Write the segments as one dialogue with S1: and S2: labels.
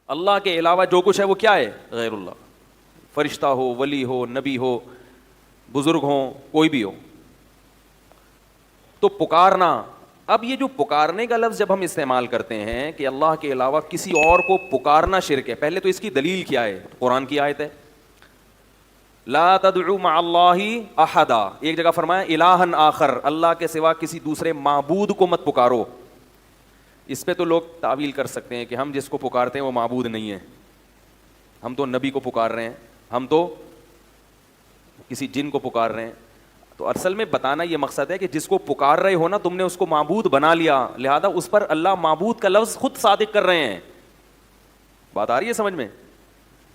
S1: اللہ کے علاوہ جو کچھ ہے وہ کیا ہے؟ غیر اللہ. فرشتہ ہو، ولی ہو، نبی ہو، بزرگ ہوں، کوئی بھی ہو. تو پکارنا، اب یہ جو پکارنے کا لفظ جب ہم استعمال کرتے ہیں کہ اللہ کے علاوہ کسی اور کو پکارنا شرک ہے، پہلے تو اس کی دلیل کیا ہے؟ قرآن کی آیت ہے لا تدعوا مع اللہ احدا. ایک جگہ فرمایا الہا آخر، اللہ کے سوا کسی دوسرے معبود کو مت پکارو. اس پہ تو لوگ تعویل کر سکتے ہیں کہ ہم جس کو پکارتے ہیں وہ معبود نہیں ہے، ہم تو نبی کو پکار رہے ہیں، ہم تو کسی جن کو پکار رہے ہیں. تو اصل میں بتانا یہ مقصد ہے کہ جس کو پکار رہے ہو نا تم نے اس کو معبود بنا لیا، لہذا اس پر اللہ معبود کا لفظ خود صادق کر رہے ہیں. بات آ رہی ہے سمجھ میں؟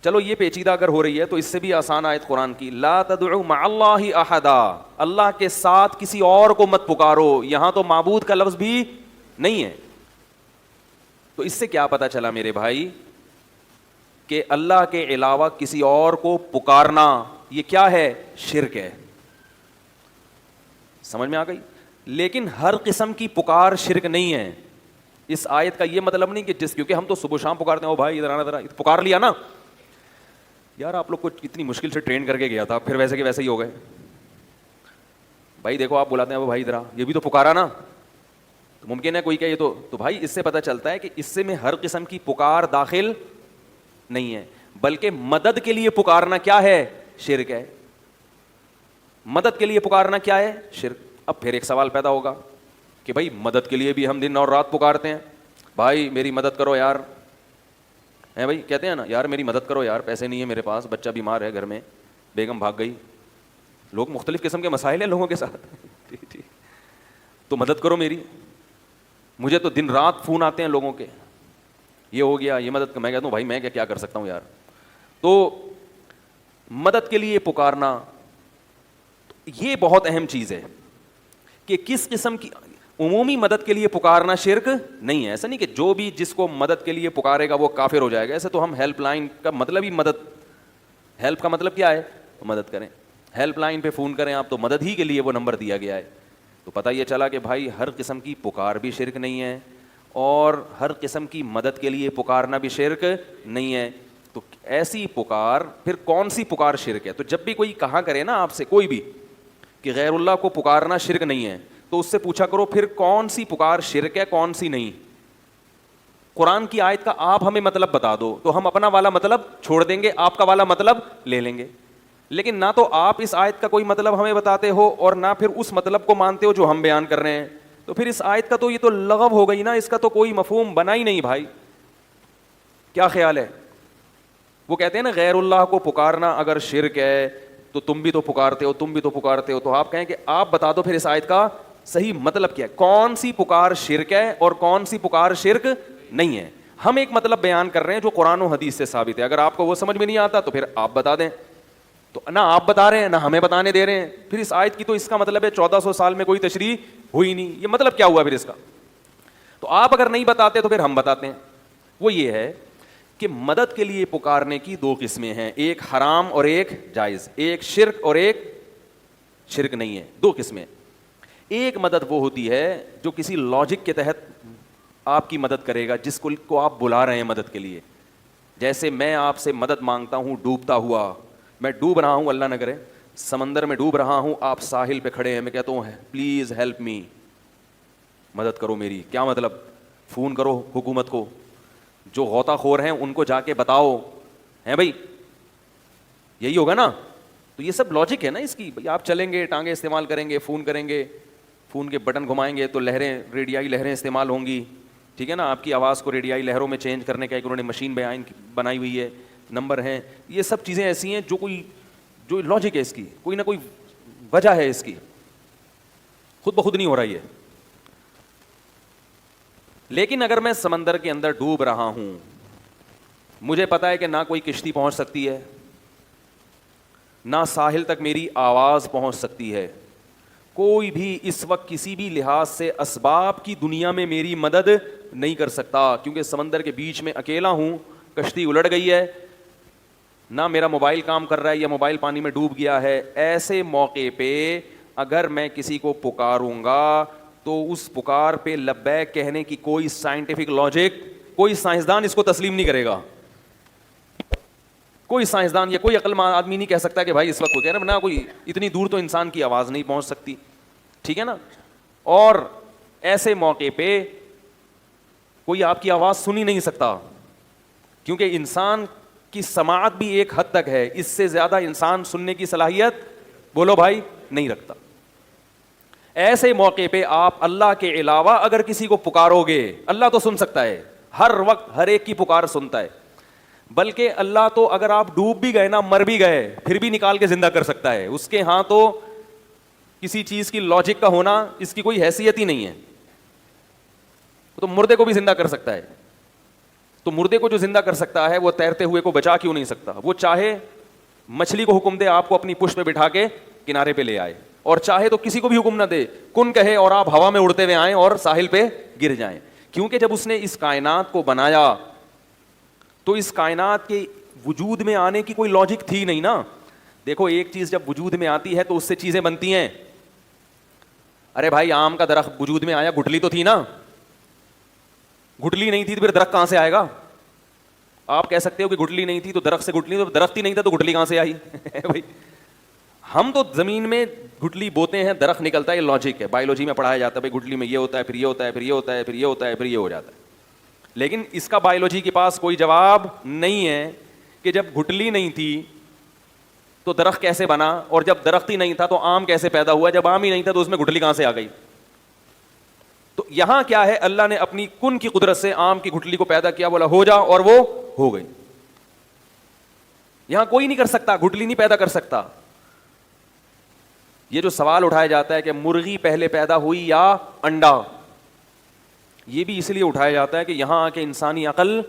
S1: چلو یہ پیچیدہ اگر ہو رہی ہے تو اس سے بھی آسان آیت قرآن کی لا تدعوا مع اللہ احدا، اللہ کے ساتھ کسی اور کو مت پکارو. یہاں تو معبود کا لفظ بھی نہیں ہے. تو اس سے کیا پتا چلا میرے بھائی کہ اللہ کے علاوہ کسی اور کو پکارنا یہ کیا ہے؟ شرک ہے. سمجھ میں آ گئی؟ لیکن ہر قسم کی پکار شرک نہیں ہے. اس آیت کا یہ مطلب نہیں کہ کیونکہ ہم تو صبح شام پکارتے ہیں، او بھائی ادھر آنا، ذرا پکار لیا نا، یار آپ لوگ کو اتنی مشکل سے ٹرین کر کے گیا تھا، پھر ویسے کہ ویسے ہی ہو گئے. بھائی دیکھو آپ بلاتے ہیں وہ بھائی ادھر، یہ بھی تو پکارا نا. تو ممکن ہے کوئی کہ یہ تو بھائی اس سے پتہ چلتا ہے کہ اس سے میں ہر قسم کی پکار داخل نہیں ہے، بلکہ مدد کے لیے پکارنا کیا ہے؟ شرک ہے. مدد کے لیے پکارنا کیا ہے؟ شرک. اب پھر ایک سوال پیدا ہوگا کہ بھائی مدد کے لیے بھی ہم دن اور رات پکارتے ہیں، بھائی میری مدد کرو یار، ہیں بھائی کہتے ہیں نا یار میری مدد کرو یار، پیسے نہیں ہے میرے پاس، بچہ بیمار ہے گھر میں، بیگم بھاگ گئی. لوگ مختلف قسم کے مسائل ہیں لوگوں کے ساتھ تو مدد کرو میری. مجھے تو دن رات فون آتے ہیں لوگوں کے، یہ ہو گیا یہ مدد. میں کہتا ہوں بھائی میں کیا کر سکتا ہوں یار. تو مدد کے لیے پکارنا یہ بہت اہم چیز ہے کہ کس قسم کی عمومی مدد کے لیے پکارنا شرک نہیں ہے. ایسا نہیں کہ جو بھی جس کو مدد کے لیے پکارے گا وہ کافر ہو جائے گا. ایسے تو ہم ہیلپ لائن کا مطلب ہی مدد، ہیلپ کا مطلب کیا ہے؟ مدد کریں. ہیلپ لائن پہ فون کریں آپ تو مدد ہی کے لیے وہ نمبر دیا گیا ہے. تو پتہ یہ چلا کہ بھائی ہر قسم کی پکار بھی شرک نہیں ہے اور ہر قسم کی مدد کے لیے پکارنا بھی شرک نہیں ہے. تو ایسی پکار پھر کون سی پکار شرک ہے؟ تو جب بھی کوئی کہا کرے نا آپ سے کوئی بھی کہ غیر اللہ کو پکارنا شرک نہیں ہے تو اس سے پوچھا کرو پھر کون سی پکار شرک ہے کون سی نہیں. قرآن کی آیت کا آپ ہمیں مطلب بتا دو تو ہم اپنا والا مطلب چھوڑ دیں گے، آپ کا والا مطلب لے لیں گے. لیکن نہ تو آپ اس آیت کا کوئی مطلب ہمیں بتاتے ہو اور نہ پھر اس مطلب کو مانتے ہو جو ہم بیان کر رہے ہیں. تو پھر اس آیت کا تو یہ تو لغو ہو گئی نا، اس کا تو کوئی مفہوم بنا ہی نہیں بھائی. کیا خیال ہے؟ وہ کہتے ہیں نا غیر اللہ کو پکارنا اگر شرک ہے تو تم بھی تو پکارتے ہو، تم بھی تو پکارتے ہو. تو آپ کہیں کہ آپ بتا دو پھر اس آیت کا صحیح مطلب کیا ہے، کون سی پکار شرک ہے اور کون سی پکار شرک نہیں ہے. ہم ایک مطلب بیان کر رہے ہیں جو قرآن و حدیث سے ثابت ہے. اگر آپ کو وہ سمجھ میں نہیں آتا تو پھر آپ بتا دیں. تو نہ آپ بتا رہے ہیں نہ ہمیں بتانے دے رہے ہیں. پھر اس آیت کی تو اس کا مطلب ہے 1400 سال میں کوئی تشریح ہوئی نہیں. یہ مطلب کیا ہوا پھر اس کا؟ تو آپ اگر نہیں بتاتے تو پھر ہم بتاتے ہیں. وہ یہ ہے کہ مدد کے لیے پکارنے کی دو قسمیں ہیں، ایک حرام اور ایک جائز، ایک شرک اور ایک شرک نہیں ہے. دو قسمیں. ایک مدد وہ ہوتی ہے جو کسی لاجک کے تحت آپ کی مدد کرے گا جس کو آپ بلا رہے ہیں مدد کے لیے. جیسے میں آپ سے مدد مانگتا ہوں ڈوبتا ہوا، میں ڈوب رہا ہوں، اللہ نہ کرے سمندر میں ڈوب رہا ہوں، آپ ساحل پہ کھڑے ہیں، میں کہتا ہوں پلیز ہیلپ می، مدد کرو میری. کیا مطلب؟ فون کرو حکومت کو، جو غوطہ خور ہیں ان کو جا کے بتاؤ، ہیں بھائی یہی ہوگا نا. تو یہ سب لاجک ہے نا اس کی. بھائی آپ چلیں گے، ٹانگیں استعمال کریں گے، فون کریں گے، فون کے بٹن گھمائیں گے تو لہریں، ریڈیائی لہریں استعمال ہوں گی. ٹھیک ہے نا، آپ کی آواز کو ریڈیائی لہروں میں چینج کرنے کا ایک انہوں نے مشین بنائی ہوئی ہے، نمبر ہیں. یہ سب چیزیں ایسی ہیں جو لاجک ہے اس کی، کوئی نہ کوئی وجہ ہے اس کی، خود بخود نہیں ہو رہی ہے. لیکن اگر میں سمندر کے اندر ڈوب رہا ہوں، مجھے پتا ہے کہ نہ کوئی کشتی پہنچ سکتی ہے، نہ ساحل تک میری آواز پہنچ سکتی ہے، کوئی بھی اس وقت کسی بھی لحاظ سے اسباب کی دنیا میں میری مدد نہیں کر سکتا، کیونکہ سمندر کے بیچ میں اکیلا ہوں، کشتی الٹ گئی ہے، نہ میرا موبائل کام کر رہا ہے یا موبائل پانی میں ڈوب گیا ہے. ایسے موقع پہ اگر میں کسی کو پکاروں گا تو اس پکار پہ لبیک کہنے کی کوئی سائنٹیفک لاجک، کوئی سائنسدان اس کو تسلیم نہیں کرے گا. کوئی سائنسدان یا کوئی عقل مند آدمی نہیں کہہ سکتا کہ بھائی اس وقت کوئی کہہ رہا نا، کوئی اتنی دور تو انسان کی آواز نہیں پہنچ سکتی، ٹھیک ہے نا. اور ایسے موقع پہ کوئی آپ کی آواز سن ہی نہیں سکتا، کیونکہ انسان کی سماعت بھی ایک حد تک ہے، اس سے زیادہ انسان سننے کی صلاحیت بولو بھائی نہیں رکھتا. ایسے موقع پہ آپ اللہ کے علاوہ اگر کسی کو پکارو گے، اللہ تو سن سکتا ہے، ہر وقت ہر ایک کی پکار سنتا ہے، بلکہ اللہ تو اگر آپ ڈوب بھی گئے نا، مر بھی گئے، پھر بھی نکال کے زندہ کر سکتا ہے. اس کے ہاں تو کسی چیز کی لاجک کا ہونا اس کی کوئی حیثیت ہی نہیں ہے. تو مردے کو بھی زندہ کر سکتا ہے. تو مردے کو جو زندہ کر سکتا ہے وہ تیرتے ہوئے کو بچا کیوں نہیں سکتا؟ وہ چاہے مچھلی کو حکم دے آپ کو اپنی پشت پہ بٹھا کے کنارے پہ لے آئے، اور چاہے تو کسی کو بھی حکم نہ دے، کن کہے اور آپ ہوا میں اڑتے ہوئے آئیں اور ساحل پہ گر جائیں. کیونکہ جب اس نے اس کائنات کو بنایا تو اس کائنات کے وجود میں آنے کی کوئی لاجک تھی نہیں نا. دیکھو ایک چیز جب وجود میں آتی ہے تو اس سے چیزیں بنتی ہیں. ارے بھائی آم کا درخت وجود میں آیا، گٹلی تو تھی نا، گٹلی نہیں تھی تو پھر درخت کہاں سے آئے گا؟ آپ کہہ سکتے ہو کہ گٹلی نہیں تھی تو درخت سے گٹلی، تو درخت ہی نہیں تھا تو گٹلی کہاں سے آئی؟ بھائی ہم تو زمین میں گٹلی بوتے ہیں، درخت نکلتا ہے، یہ لاجک ہے، بایولوجی میں پڑھایا جاتا ہے بھائی گٹلی میں یہ ہوتا ہے، پھر یہ ہوتا ہے، پھر یہ ہوتا ہے، پھر یہ ہوتا ہے، پھر یہ ہو جاتا ہے. لیکن اس کا بایولوجی کے پاس کوئی جواب نہیں ہے کہ جب گٹلی نہیں تھی تو درخت کیسے بنا، اور جب درخت ہی نہیں تھا تو آم کیسے پیدا ہوا، جب آم ہی نہیں تھا تو اس میں گٹلی کہاں سے آ گئی. تو یہاں کیا ہے، اللہ نے اپنی کن کی قدرت سے آم کی گٹلی کو پیدا کیا، بولا ہو جا اور وہ ہو گئی. یہاں کوئی نہیں کر سکتا، گٹلی نہیں پیدا کر سکتا. یہ جو سوال اٹھایا جاتا ہے کہ مرغی پہلے پیدا ہوئی یا انڈا، یہ بھی اس لیے اٹھایا جاتا ہے کہ یہاں آ کے انسانی عقل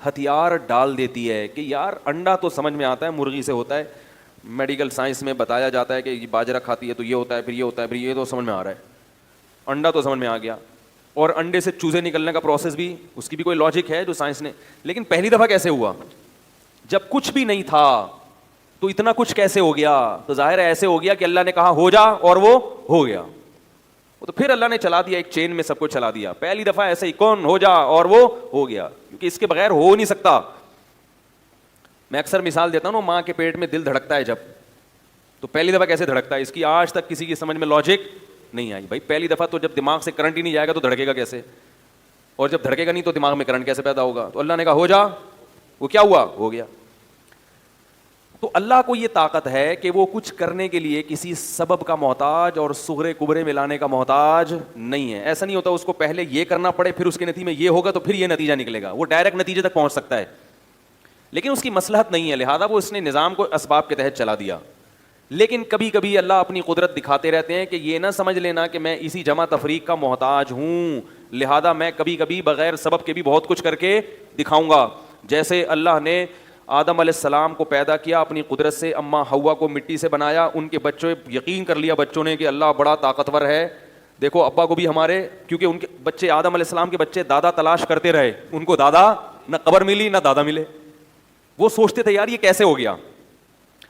S1: ہتھیار ڈال دیتی ہے کہ یار انڈا تو سمجھ میں آتا ہے مرغی سے ہوتا ہے، میڈیکل سائنس میں بتایا جاتا ہے کہ یہ باجرہ کھاتی ہے تو یہ ہوتا ہے، پھر یہ ہوتا ہے، پھر یہ تو سمجھ میں آ رہا ہے، انڈا تو سمجھ میں آ گیا. اور انڈے سے چوزے نکلنے کا پروسیس بھی، اس کی بھی کوئی لاجک ہے جو سائنس نے. لیکن پہلی دفعہ کیسے ہوا؟ جب کچھ بھی نہیں تھا تو اتنا کچھ کیسے ہو گیا؟ تو ظاہر ہے ایسے ہو گیا کہ اللہ نے کہا ہو جا اور وہ ہو گیا. تو پھر اللہ نے چلا دیا، ایک چین میں سب کچھ چلا دیا. پہلی دفعہ ایسے ہی کون ہو جا اور وہ ہو گیا، کیونکہ اس کے بغیر ہو نہیں سکتا. میں اکثر مثال دیتا ہوں، ماں کے پیٹ میں دل دھڑکتا ہے جب، تو پہلی دفعہ کیسے دھڑکتا ہے، اس کی آج تک کسی کی سمجھ میں لاجک نہیں آئی. بھائی پہلی دفعہ تو جب دماغ سے کرنٹ ہی نہیں جائے گا تو دھڑکے گا کیسے، اور جب دھڑکے گا نہیں تو دماغ میں کرنٹ کیسے پیدا ہوگا؟ تو اللہ نے کہا ہو جا، وہ کیا ہوا؟ ہو گیا. تو اللہ کو یہ طاقت ہے کہ وہ کچھ کرنے کے لیے کسی سبب کا محتاج اور صغرے کبرے میں لانے کا محتاج نہیں ہے. ایسا نہیں ہوتا اس کو پہلے یہ کرنا پڑے پھر اس کے نتیجے میں یہ ہوگا تو پھر یہ نتیجہ نکلے گا. وہ ڈائریکٹ نتیجے تک پہنچ سکتا ہے لیکن اس کی مصلحت نہیں ہے، لہذا وہ اس نے نظام کو اسباب کے تحت چلا دیا. لیکن کبھی کبھی اللہ اپنی قدرت دکھاتے رہتے ہیں کہ یہ نہ سمجھ لینا کہ میں اسی جمع تفریق کا محتاج ہوں، لہذا میں کبھی کبھی بغیر سبب کے بھی بہت کچھ کر کے دکھاؤں گا. جیسے اللہ نے آدم علیہ السلام کو پیدا کیا اپنی قدرت سے، اماں حوا کو مٹی سے بنایا، ان کے بچوں یقین کر لیا بچوں نے کہ اللہ بڑا طاقتور ہے. دیکھو ابا کو بھی ہمارے، کیونکہ ان کے بچے آدم علیہ السلام کے بچے دادا تلاش کرتے رہے، ان کو دادا نہ قبر ملی نہ دادا ملے. وہ سوچتے تھے یار یہ کیسے ہو گیا،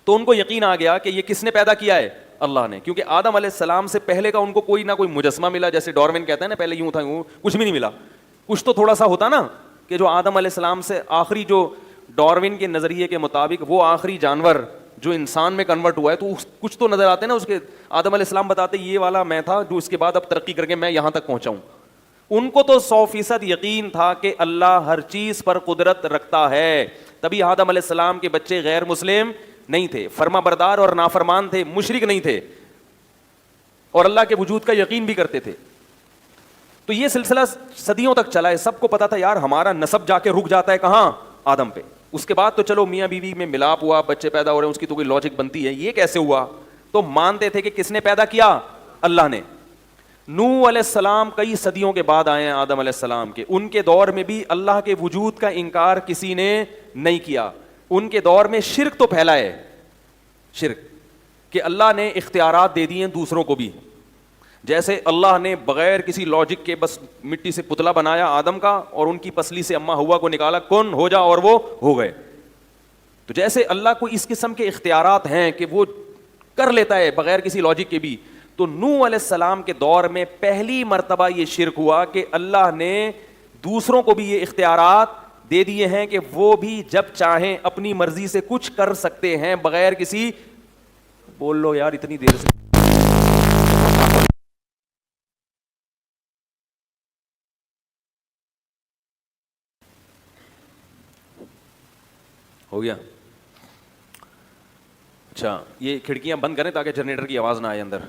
S1: تو ان کو یقین آ گیا کہ یہ کس نے پیدا کیا ہے، اللہ نے. کیونکہ آدم علیہ السلام سے پہلے کا ان کو کوئی نہ کوئی مجسمہ ملا، جیسے ڈارون کہتا ہے نا پہلے یوں تھا یوں، کچھ بھی نہیں ملا. کچھ تو تھوڑا سا ہوتا نا کہ جو آدم علیہ السلام سے آخری، جو ڈارون کے نظریے کے مطابق وہ آخری جانور جو انسان میں کنورٹ ہوا ہے، تو کچھ تو نظر آتے ہیں نا اس کے. آدم علیہ السلام بتاتے یہ والا میں تھا جو اس کے بعد اب ترقی کر کے میں یہاں تک پہنچا ہوں. ان کو تو 100% یقین تھا کہ اللہ ہر چیز پر قدرت رکھتا ہے، تبھی آدم علیہ السلام کے بچے غیر مسلم نہیں تھے، فرما بردار اور نافرمان تھے، مشرک نہیں تھے، اور اللہ کے وجود کا یقین بھی کرتے تھے. تو یہ سلسلہ صدیوں تک چلا ہے. سب کو پتا تھا یار ہمارا نسب جا کے رک جاتا ہے کہاں، آدم پہ. اس کے بعد تو چلو میاں بیوی میں ملاپ ہوا، بچے پیدا ہو رہے ہیں، اس کی تو کوئی لاجک بنتی ہے، یہ کیسے ہوا؟ تو مانتے تھے کہ کس نے پیدا کیا، اللہ نے. نوح علیہ السلام کئی صدیوں کے بعد آئے ہیں آدم علیہ السلام کے، ان کے دور میں بھی اللہ کے وجود کا انکار کسی نے نہیں کیا. ان کے دور میں شرک تو پھیلا ہے، شرک کہ اللہ نے اختیارات دے دیے دوسروں کو بھی. جیسے اللہ نے بغیر کسی لاجک کے بس مٹی سے پتلا بنایا آدم کا، اور ان کی پسلی سے اماں ہوا کو نکالا، کن ہو جا اور وہ ہو گئے. تو جیسے اللہ کو اس قسم کے اختیارات ہیں کہ وہ کر لیتا ہے بغیر کسی لاجک کے بھی، تو نوح علیہ السلام کے دور میں پہلی مرتبہ یہ شرک ہوا کہ اللہ نے دوسروں کو بھی یہ اختیارات دے دیے ہیں کہ وہ بھی جب چاہیں اپنی مرضی سے کچھ کر سکتے ہیں بغیر کسی. بول لو یار اتنی دیر سے ہو گیا. اچھا یہ کھڑکیاں بند کریں تاکہ جنریٹر کی آواز نہ آئے اندر.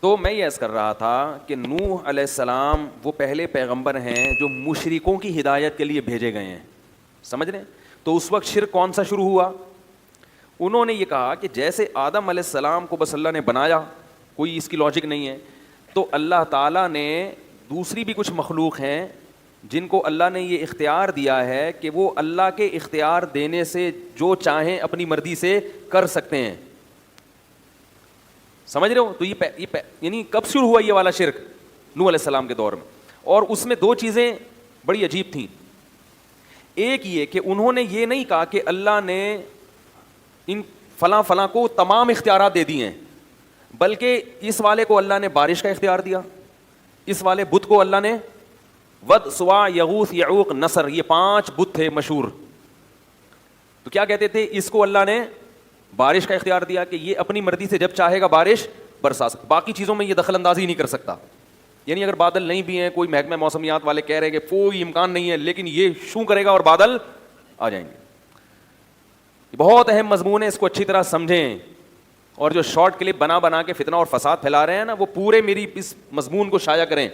S1: تو میں یہ عرض کر رہا تھا کہ نوح علیہ السلام وہ پہلے پیغمبر ہیں جو مشرکوں کی ہدایت کے لیے بھیجے گئے ہیں. سمجھ رہے ہیں؟ تو اس وقت شرک کون سا شروع ہوا؟ انہوں نے یہ کہا کہ جیسے آدم علیہ السلام کو بس اللہ نے بنایا, کوئی اس کی لاجک نہیں ہے, تو اللہ تعالیٰ نے دوسری بھی کچھ مخلوق ہیں جن کو اللہ نے یہ اختیار دیا ہے کہ وہ اللہ کے اختیار دینے سے جو چاہیں اپنی مرضی سے کر سکتے ہیں. سمجھ رہے ہو؟ تو یہ یعنی کب شروع ہوا یہ والا شرک؟ نوح علیہ السلام کے دور میں. اور اس میں دو چیزیں بڑی عجیب تھیں. ایک یہ کہ انہوں نے یہ نہیں کہا کہ اللہ نے ان فلاں فلاں کو تمام اختیارات دے دیے ہیں, بلکہ اس والے کو اللہ نے بارش کا اختیار دیا, اس والے بت کو اللہ نے ود, سوا, یغوث, یعوق, نصر, یہ 5 بت تھے مشہور. تو کیا کہتے تھے؟ اس کو اللہ نے بارش کا اختیار دیا کہ یہ اپنی مرضی سے جب چاہے گا بارش برسا سکتا, باقی چیزوں میں یہ دخل اندازی نہیں کر سکتا. یعنی اگر بادل نہیں بھی ہیں, کوئی محکمہ موسمیات والے کہہ رہے ہیں کہ کوئی امکان نہیں ہے, لیکن یہ شوں کرے گا اور بادل آ جائیں گے. بہت اہم مضمون ہے, اس کو اچھی طرح سمجھیں. اور جو شارٹ کلپ بنا کے فتنہ اور فساد پھیلا رہے ہیں نا, وہ پورے میری اس مضمون کو شائع کریں,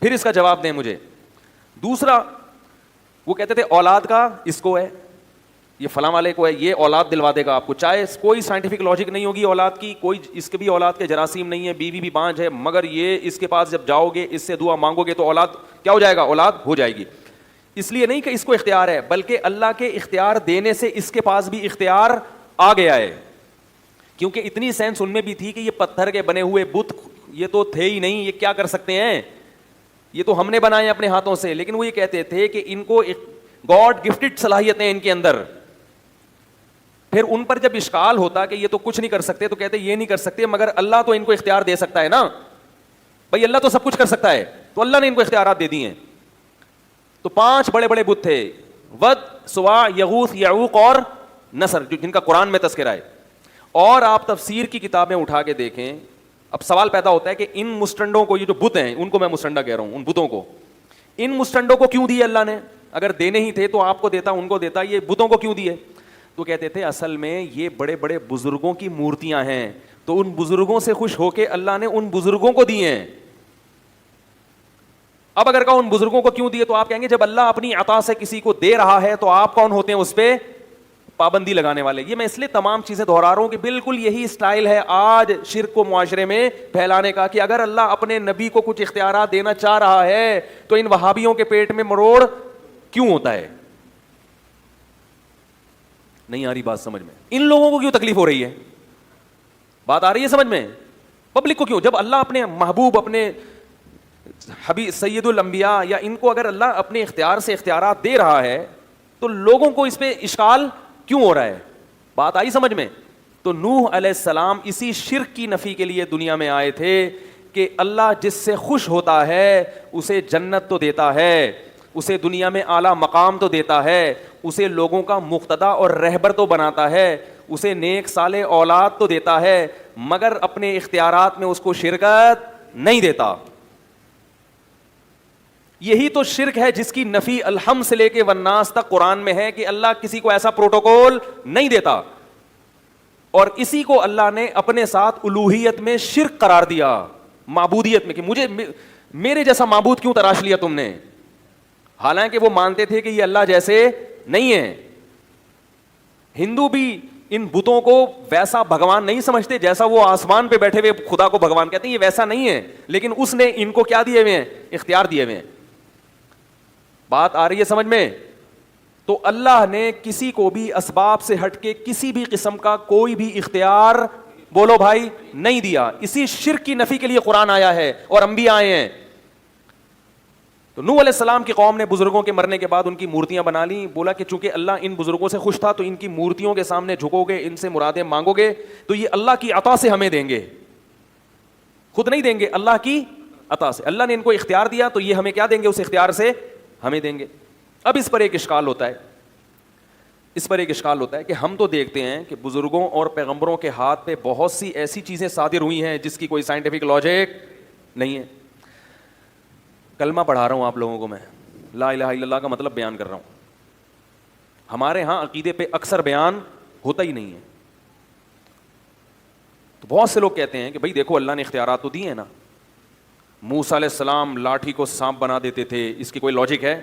S1: پھر اس کا جواب دیں مجھے. دوسرا, وہ کہتے تھے اولاد کا اس کو ہے, یہ فلاں والے کو ہے, یہ اولاد دلوا دے گا آپ کو, چاہے کوئی سائنٹیفک لاجک نہیں ہوگی اولاد کی, کوئی اس کے بھی اولاد کے جراثیم نہیں ہے, بیوی بھی بانج ہے, مگر یہ اس کے پاس جب جاؤ گے, اس سے دعا مانگو گے تو اولاد کیا ہو جائے گا؟ اولاد ہو جائے گی. اس لیے نہیں کہ اس کو اختیار ہے, بلکہ اللہ کے اختیار دینے سے اس کے پاس بھی اختیار آ گیا ہے. کیونکہ اتنی سینس ان میں بھی تھی کہ یہ پتھر کے بنے ہوئے بت یہ تو تھے ہی نہیں, یہ کیا کر سکتے ہیں, یہ تو ہم نے بنائے اپنے ہاتھوں سے. لیکن وہ یہ کہتے تھے کہ ان کو گاڈ گفٹڈ صلاحیتیں ان کے اندر. پھر ان پر جب اشکال ہوتا کہ یہ تو کچھ نہیں کر سکتے, تو کہتے یہ نہیں کر سکتے, مگر اللہ تو ان کو اختیار دے سکتا ہے نا بھائی, اللہ تو سب کچھ کر سکتا ہے, تو اللہ نے ان کو اختیارات دے دیے ہیں. تو 5 بڑے بڑے بت تھے, ود, سوا, یغوث, یعوق اور نصر, جن کا قرآن میں تذکرہ ہے. اور آپ تفسیر کی کتابیں اٹھا کے دیکھیں. اب سوال پیدا ہوتا ہے کہ ان مسٹنڈوں کو, یہ جو بت ہیں ان کو میں مسٹنڈا کہہ رہا ہوں, ان بتوں کو, ان مسٹنڈوں کو کیوں دیے اللہ نے؟ اگر دینے ہی تھے تو آپ کو دیتا, ان کو دیتا, یہ بتوں کو کیوں دیے؟ تو کہتے تھے اصل میں یہ بڑے بڑے بزرگوں کی مورتیاں ہیں, تو ان بزرگوں سے خوش ہو کے اللہ نے ان بزرگوں کو دیے ہیں. اب اگر کہو ان بزرگوں کو کیوں دیے, تو آپ کہیں گے جب اللہ اپنی عطا سے کسی کو دے رہا ہے تو آپ کون ہوتے ہیں اس پہ پابندی لگانے والے. یہ میں اس لیے تمام چیزیں دہرا رہا ہوں کہ بالکل یہی اسٹائل ہے آج شرک کو معاشرے میں پھیلانے کا, کہ اگر اللہ اپنے نبی کو کچھ اختیارات دینا چاہ رہا ہے تو ان وہابیوں کے پیٹ میں مروڑ کیوں ہوتا ہے. نہیں آ رہی بات سمجھ میں؟ ان لوگوں کو کیوں تکلیف ہو رہی ہے؟ بات آ رہی ہے سمجھ میں؟ پبلک کو کیوں؟ جب اللہ اپنے محبوب, اپنے حبیب سید الانبیاء, یا ان کو اگر اللہ اپنے اختیار سے اختیارات دے رہا ہے تو لوگوں کو اس پہ اشکال کیوں ہو رہا ہے؟ بات آئی سمجھ میں؟ تو نوح علیہ السلام اسی شرک کی نفی کے لیے دنیا میں آئے تھے کہ اللہ جس سے خوش ہوتا ہے اسے جنت تو دیتا ہے, اسے دنیا میں اعلیٰ مقام تو دیتا ہے, اسے لوگوں کا مقتدا اور رہبر تو بناتا ہے, اسے نیک صالح اولاد تو دیتا ہے, مگر اپنے اختیارات میں اس کو شرکت نہیں دیتا. یہی تو شرک ہے جس کی نفی الحم سے لے کے والناس تک قرآن میں ہے کہ اللہ کسی کو ایسا پروٹوکول نہیں دیتا, اور اسی کو اللہ نے اپنے ساتھ الوہیت میں شرک قرار دیا, معبودیت میں, کہ مجھے میرے جیسا معبود کیوں تراش لیا تم نے, حالانکہ وہ مانتے تھے کہ یہ اللہ جیسے نہیں ہے. ہندو بھی ان بتوں کو ویسا بھگوان نہیں سمجھتے جیسا وہ آسمان پہ بیٹھے ہوئے خدا کو بھگوان کہتے ہیں, یہ ویسا نہیں ہے, لیکن اس نے ان کو کیا دیے ہوئے ہیں؟ اختیار دیے ہوئے ہیں. بات آ رہی ہے سمجھ میں؟ تو اللہ نے کسی کو بھی اسباب سے ہٹ کے کسی بھی قسم کا کوئی بھی اختیار, بولو بھائی, نہیں دیا. اسی شرک کی نفی کے لیے قرآن آیا ہے اور انبیاء آئے ہیں. تو نوح علیہ السلام کی قوم نے بزرگوں کے مرنے کے بعد ان کی مورتیاں بنا لی. بولا کہ چونکہ اللہ ان بزرگوں سے خوش تھا تو ان کی مورتیوں کے سامنے جھکو گے, ان سے مرادیں مانگو گے تو یہ اللہ کی عطا سے ہمیں دیں گے, خود نہیں دیں گے, اللہ کی عطا سے. اللہ نے ان کو اختیار دیا تو یہ ہمیں کیا دیں گے؟ اس اختیار سے ہمیں دیں گے. اب اس پر ایک اشکال ہوتا ہے کہ ہم تو دیکھتے ہیں کہ بزرگوں اور پیغمبروں کے ہاتھ پہ بہت سی ایسی چیزیں صادر ہوئی ہیں جس کی کوئی سائنٹیفک لاجک نہیں ہے. کلمہ پڑھا رہا ہوں آپ لوگوں کو میں, لا الہ الا اللہ کا مطلب بیان کر رہا ہوں. ہمارے ہاں عقیدے پہ اکثر بیان ہوتا ہی نہیں ہے. تو بہت سے لوگ کہتے ہیں کہ بھائی دیکھو اللہ نے اختیارات تو دیے ہیں نا, موسیٰ علیہ السلام لاٹھی کو سانپ بنا دیتے تھے, اس کی کوئی لاجک ہے؟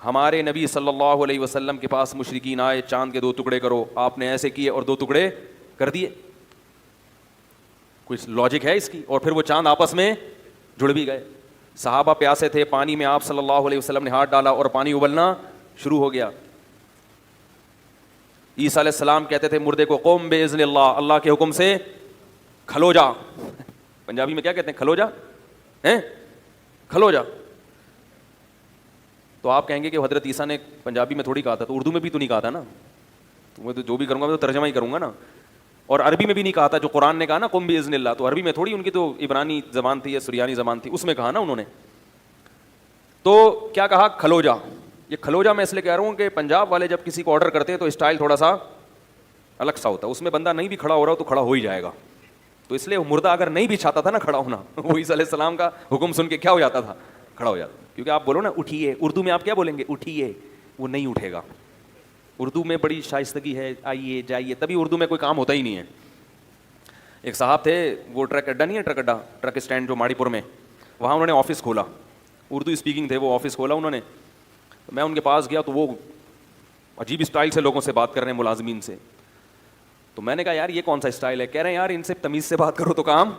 S1: ہمارے نبی صلی اللہ علیہ وسلم کے پاس مشرکین آئے, چاند کے 2 ٹکڑے کرو, آپ نے ایسے کیے اور 2 ٹکڑے کر دیے, کوئی لاجک ہے اس کی؟ اور پھر وہ چاند آپس میں جڑ بھی گئے. صحابہ پیاسے تھے, پانی میں آپ صلی اللہ علیہ وسلم نے ہاتھ ڈالا اور پانی ابلنا شروع ہو گیا. عیسیٰ علیہ السلام کہتے تھے مردے کو قم باذن اللہ, اللہ کے حکم سے کھلو جا. پنجابی میں کیا کہتے ہیں, کھلو جا, کھلو جا. تو آپ کہیں گے کہ حضرت عیسیٰ نے پنجابی میں تھوڑی کہا تھا, تو اردو میں بھی تو نہیں کہا تھا نا, تو میں تو جو بھی کروں گا میں تو ترجمہ ہی کروں گا نا. اور عربی میں بھی نہیں کہا تھا, جو قرآن نے کہا نا قم باذن اللہ, تو عربی میں تھوڑی, ان کی تو عبرانی زبان تھی یا سریانی زبان تھی, اس میں کہا نا انہوں نے. تو کیا کہا, کھلو جا. یہ کھلو جا میں اس لیے کہہ رہا ہوں کہ پنجاب والے جب کسی کو آرڈر کرتے ہیں تو اسٹائل تھوڑا سا الگ سا ہوتا ہے, اس میں بندہ نہیں بھی کھڑا ہو رہا تو کھڑا ہو ہی جائے گا. تو اس لیے مردہ اگر نہیں بھی چاہتا تھا نا کھڑا ہونا, وہ عیسیٰ علیہ السلام کا حکم سن کے کیا ہو جاتا تھا, کھڑا ہو جاتا. کیونکہ آپ بولو نا اٹھیے, اردو میں آپ کیا بولیں گے, اٹھیے, وہ نہیں اٹھے گا. اردو میں بڑی شائستگی ہے, آئیے جائیے, تبھی اردو میں کوئی کام ہوتا ہی نہیں ہے. ایک صاحب تھے, وہ ٹرک اڈا نہیں ہے, ٹرک اڈا, ٹرک اسٹینڈ جو ماڑی پور میں, وہاں انہوں نے آفس کھولا, اردو اسپیکنگ تھے, وہ آفس کھولا انہوں نے. میں ان کے پاس گیا تو وہ عجیب اسٹائل سے لوگوں سے بات کر رہے ہیں, ملازمین سے. تو میں نے کہا یار یہ کون سا اسٹائل ہے؟ کہہ رہے ہیں یار ان سے تمیز سے بات کرو تو کام,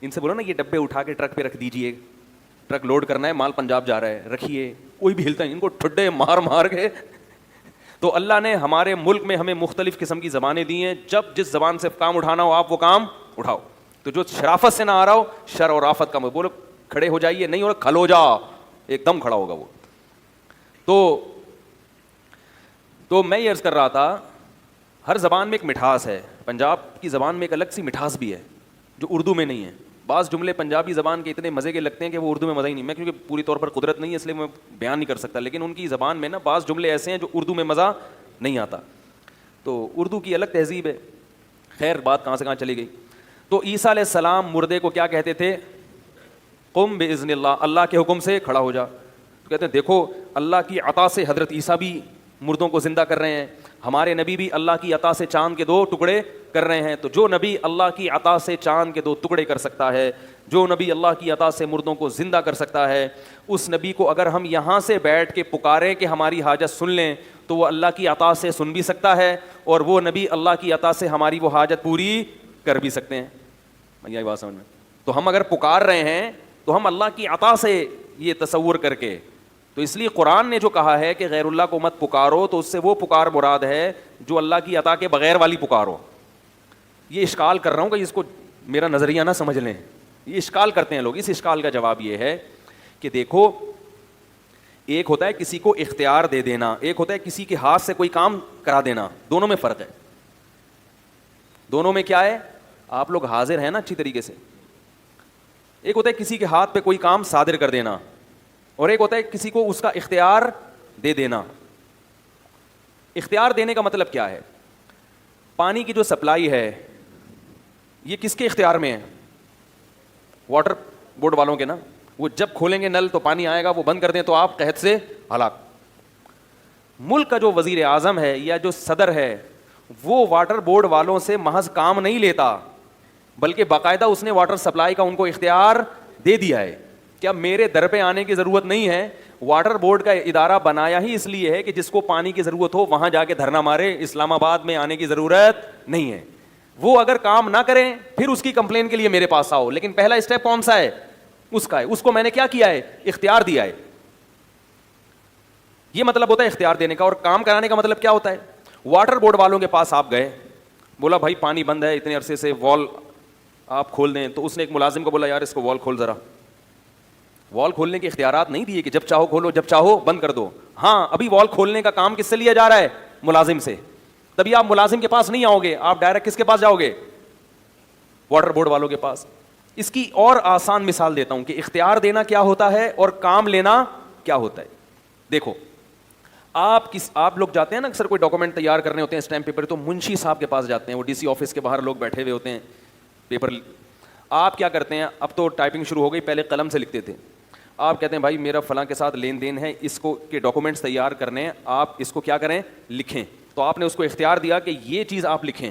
S1: ان سے بولو نا یہ ڈبے اٹھا کے ٹرک پہ رکھ دیجئے, ٹرک لوڈ کرنا ہے, مال پنجاب جا رہا ہے, رکھیے. کوئی بھی ہلتا نہیں, ان کو ٹھڈے مار مار کے. تو اللہ نے ہمارے ملک میں ہمیں مختلف قسم کی زبانیں دی ہیں, جب جس زبان سے کام اٹھانا ہو آپ وہ کام اٹھاؤ. تو جو شرافت سے نہ آ رہا ہو, شر اور آفت کا بولو کھڑے ہو جائیے, نہیں ہو کھلو جا, ایک دم کھڑا ہوگا وہ. تو میں یہ عرض کر رہا تھا, ہر زبان میں ایک مٹھاس ہے. پنجاب کی زبان میں ایک الگ سی مٹھاس بھی ہے جو اردو میں نہیں ہے. بعض جملے پنجابی زبان کے اتنے مزے کے لگتے ہیں کہ وہ اردو میں مزہ ہی نہیں. میں کیونکہ پوری طور پر قدرت نہیں ہے اس لیے میں بیان نہیں کر سکتا, لیکن ان کی زبان میں نا بعض جملے ایسے ہیں جو اردو میں مزہ نہیں آتا. تو اردو کی الگ تہذیب ہے. خیر بات کہاں سے کہاں چلی گئی. تو عیسیٰ علیہ السلام مردے کو کیا کہتے تھے, قم باذن اللہ, اللہ کے حکم سے کھڑا ہو جا. تو کہتے ہیں دیکھو اللہ کی عطا سے حضرت عیسیٰ بھی مردوں کو زندہ کر رہے ہیں, ہمارے نبی بھی اللہ کی عطا سے چاند کے 2 ٹکڑے کر رہے ہیں. تو جو نبی اللہ کی عطا سے چاند کے 2 ٹکڑے کر سکتا ہے, جو نبی اللہ کی عطا سے مردوں کو زندہ کر سکتا ہے, اس نبی کو اگر ہم یہاں سے بیٹھ کے پکاریں کہ ہماری حاجت سن لیں تو وہ اللہ کی عطا سے سن بھی سکتا ہے, اور وہ نبی اللہ کی عطا سے ہماری وہ حاجت پوری کر بھی سکتے ہیں. یہ بات سمجھ میں. تو ہم اگر پکار رہے ہیں تو ہم اللہ کی عطا سے یہ تصور کر کے, تو اس لیے قرآن نے جو کہا ہے کہ غیر اللہ کو مت پکارو, تو اس سے وہ پکار مراد ہے جو اللہ کی عطا کے بغیر والی پکارو. یہ اشکال کر رہا ہوں کہ اس کو میرا نظریہ نہ سمجھ لیں, یہ اشکال کرتے ہیں لوگ. اس اشکال کا جواب یہ ہے کہ دیکھو, ایک ہوتا ہے کسی کو اختیار دے دینا, ایک ہوتا ہے کسی کے ہاتھ سے کوئی کام کرا دینا, دونوں میں فرق ہے. دونوں میں کیا ہے, آپ لوگ حاضر ہیں نا اچھی طریقے سے. ایک ہوتا ہے کسی کے ہاتھ پہ کوئی کام صادر کر دینا, اور ایک ہوتا ہے کسی کو اس کا اختیار دے دینا. اختیار دینے کا مطلب کیا ہے؟ پانی کی جو سپلائی ہے یہ کس کے اختیار میں ہے؟ واٹر بورڈ والوں کے نا. وہ جب کھولیں گے نل تو پانی آئے گا, وہ بند کر دیں تو آپ قحط سے ہلاک. ملک کا جو وزیر اعظم ہے یا جو صدر ہے وہ واٹر بورڈ والوں سے محض کام نہیں لیتا, بلکہ باقاعدہ اس نے واٹر سپلائی کا ان کو اختیار دے دیا ہے. کیا میرے در پہ آنے کی ضرورت نہیں ہے؟ واٹر بورڈ کا ادارہ بنایا ہی اس لیے ہے کہ جس کو پانی کی ضرورت ہو وہاں جا کے دھرنا مارے, اسلام آباد میں آنے کی ضرورت نہیں ہے. وہ اگر کام نہ کریں پھر اس کی کمپلین کے لیے میرے پاس آؤ, لیکن پہلا اسٹیپ کون سا ہے؟ اس کا ہے. اس کو میں نے کیا کیا ہے؟ اختیار دیا ہے. یہ مطلب ہوتا ہے اختیار دینے کا. اور کام کرانے کا مطلب کیا ہوتا ہے؟ واٹر بورڈ والوں کے پاس آپ گئے, بولا بھائی پانی بند ہے اتنے عرصے سے, وال آپ کھول دیں. تو اس نے ایک ملازم کو بولا یار اس کو وال کھول ذرا. وال کھولنے کے اختیارات نہیں دیے کہ جب چاہو کھولو جب چاہو بند کر دو. ہاں ابھی وال کھولنے کا کام کس سے لیا جا رہا ہے؟ ملازم سے. تبھی آپ ملازم کے پاس نہیں آؤ گے, آپ ڈائریکٹ کس کے پاس جاؤ گے؟ واٹر بورڈ والوں کے پاس. اس کی اور آسان مثال دیتا ہوں کہ اختیار دینا کیا ہوتا ہے اور کام لینا کیا ہوتا ہے. دیکھو آپ لوگ جاتے ہیں نا اکثر کوئی ڈاکومنٹ تیار کرنے ہوتے ہیں اسٹیمپ پیپر, تو منشی صاحب کے پاس جاتے ہیں, وہ ڈی سی آفس کے باہر لوگ بیٹھے ہوئے ہوتے ہیں پیپر. آپ کیا کرتے ہیں, اب تو ٹائپنگ شروع ہو گئی, پہلے قلم سے لکھتے تھے. آپ کہتے ہیں بھائی میرا فلاں کے ساتھ لین دین ہے, اس کو کے ڈاکومنٹس تیار کرنے ہیں, آپ اس کو کیا کریں, لکھیں. تو آپ نے اس کو اختیار دیا کہ یہ چیز آپ لکھیں.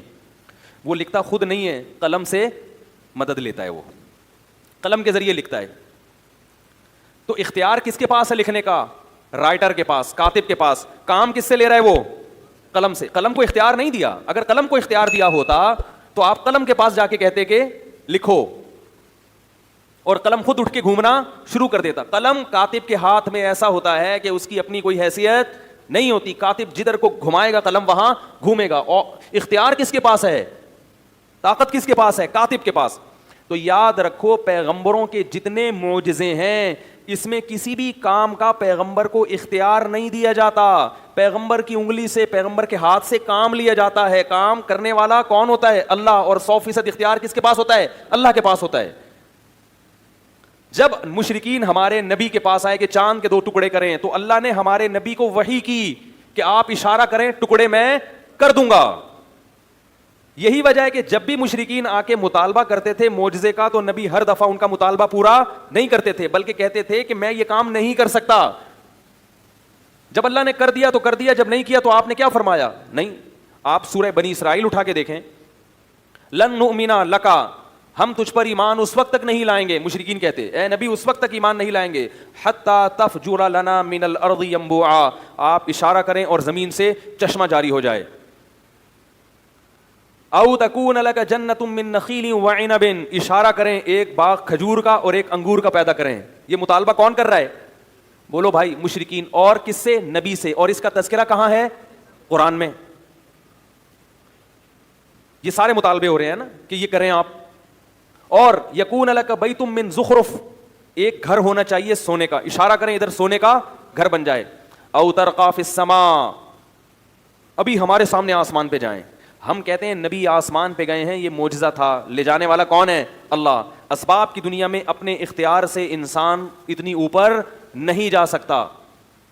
S1: وہ لکھتا خود نہیں ہے, قلم سے مدد لیتا ہے, وہ قلم کے ذریعے لکھتا ہے. تو اختیار کس کے پاس ہے لکھنے کا, رائٹر کے پاس, کاتب کے پاس. کام کس سے لے رہا ہے وہ, قلم سے. قلم کو اختیار نہیں دیا. اگر قلم کو اختیار دیا ہوتا تو آپ قلم کے پاس جا کے کہتے کہ لکھو, اور قلم خود اٹھ کے گھومنا شروع کر دیتا. قلم کاتب کے ہاتھ میں ایسا ہوتا ہے کہ اس کی اپنی کوئی حیثیت نہیں ہوتی. کاتب جدھر کو گھمائے گا قلم وہاں گھومے گا. اور اختیار کس کے پاس ہے, طاقت کس کے پاس ہے, کاتب کے پاس. تو یاد رکھو پیغمبروں کے جتنے معجزے ہیں اس میں کسی بھی کام کا پیغمبر کو اختیار نہیں دیا جاتا. پیغمبر کی انگلی سے, پیغمبر کے ہاتھ سے کام لیا جاتا ہے. کام کرنے والا کون ہوتا ہے, اللہ. اور 100% اختیار کس کے پاس ہوتا ہے, اللہ کے پاس ہوتا ہے. جب مشرکین ہمارے نبی کے پاس آئے کہ چاند کے 2 ٹکڑے کریں, تو اللہ نے ہمارے نبی کو وحی کی کہ آپ اشارہ کریں, ٹکڑے میں کر دوں گا. یہی وجہ ہے کہ جب بھی مشرکین آ کے مطالبہ کرتے تھے معجزے کا, تو نبی ہر دفعہ ان کا مطالبہ پورا نہیں کرتے تھے, بلکہ کہتے تھے کہ میں یہ کام نہیں کر سکتا. جب اللہ نے کر دیا تو کر دیا, جب نہیں کیا تو آپ نے کیا فرمایا, نہیں. آپ سورہ بنی اسرائیل اٹھا کے دیکھیں, لن نؤمن لکا, ہم تجھ پر ایمان اس وقت تک نہیں لائیں گے. مشرکین کہتے اے نبی اس وقت تک ایمان نہیں لائیں گے حتی تفجر لنا من الارض ينبوعا, آپ اشارہ کریں اور زمین سے چشمہ جاری ہو جائے. او تکون لک جنۃ من نخیل وعنب, اشارہ کریں ایک باغ کھجور کا اور ایک انگور کا پیدا کریں. یہ مطالبہ کون کر رہا ہے, بولو بھائی, مشرکین. اور کس سے, نبی سے. اور اس کا تذکرہ کہاں ہے, قرآن میں. یہ سارے مطالبے ہو رہے ہیں نا کہ یہ کریں آپ. اور یکون لک بیت من زخرف, ایک گھر ہونا چاہیے سونے کا, اشارہ کریں ادھر سونے کا گھر بن جائے. او ترقا فی السماء, ابھی ہمارے سامنے آسمان پہ جائیں. ہم کہتے ہیں نبی آسمان پہ گئے ہیں, یہ معجزہ تھا, لے جانے والا کون ہے, اللہ. اسباب کی دنیا میں اپنے اختیار سے انسان اتنی اوپر نہیں جا سکتا.